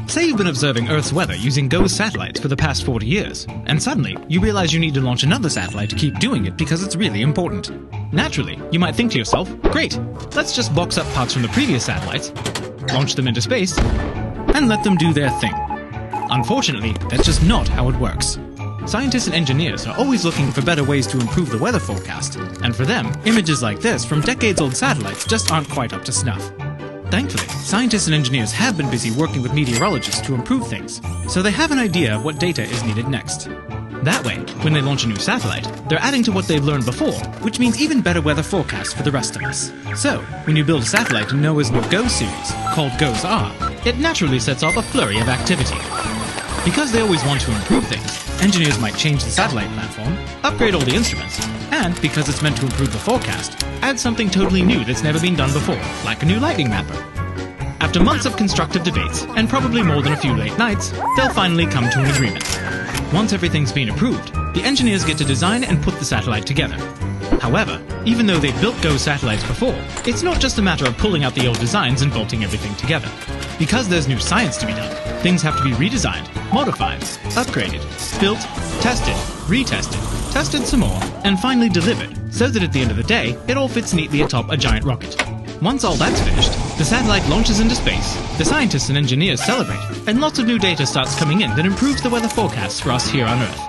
Say you've been observing Earth's weather using GO satellites for the past 40 years, and suddenly you realize you need to launch another satellite to keep doing it because it's really important. Naturally, you might think to yourself, great, let's just box up parts from the previous satellites, launch them into space, and let them do their thing. Unfortunately, that's just not how it works. Scientists and engineers are always looking for better ways to improve the weather forecast, and for them, images like this from decades-old satellites just aren't quite up to snuff. Thankfully, scientists and engineers have been busy working with meteorologists to improve things, so they have an idea of what data is needed next. That way, when they launch a new satellite, they're adding to what they've learned before, which means even better weather forecasts for the rest of us. So, when you build a satellite in NOAA's new GO series, called GOES-R, it naturally sets off a flurry of activity. Because they always want to improve things, engineers might change the satellite platform, upgrade all the instruments, and, because it's meant to improve the forecast, add something totally new that's never been done before, like a new lightning mapper. After months of constructive debates, and probably more than a few late nights, they'll finally come to an agreement. Once everything's been approved, the engineers get to design and put the satellite together. However, even though they've built GO satellites before, it's not just a matter of pulling out the old designs and bolting everything together. Because there's new science to be done, things have to be redesigned, modified, upgraded, built, tested, retested, tested some more, and finally delivered, so that at the end of the day, it all fits neatly atop a giant rocket. Once all that's finished, the satellite launches into space, the scientists and engineers celebrate, and lots of new data starts coming in that improves the weather forecasts for us here on Earth.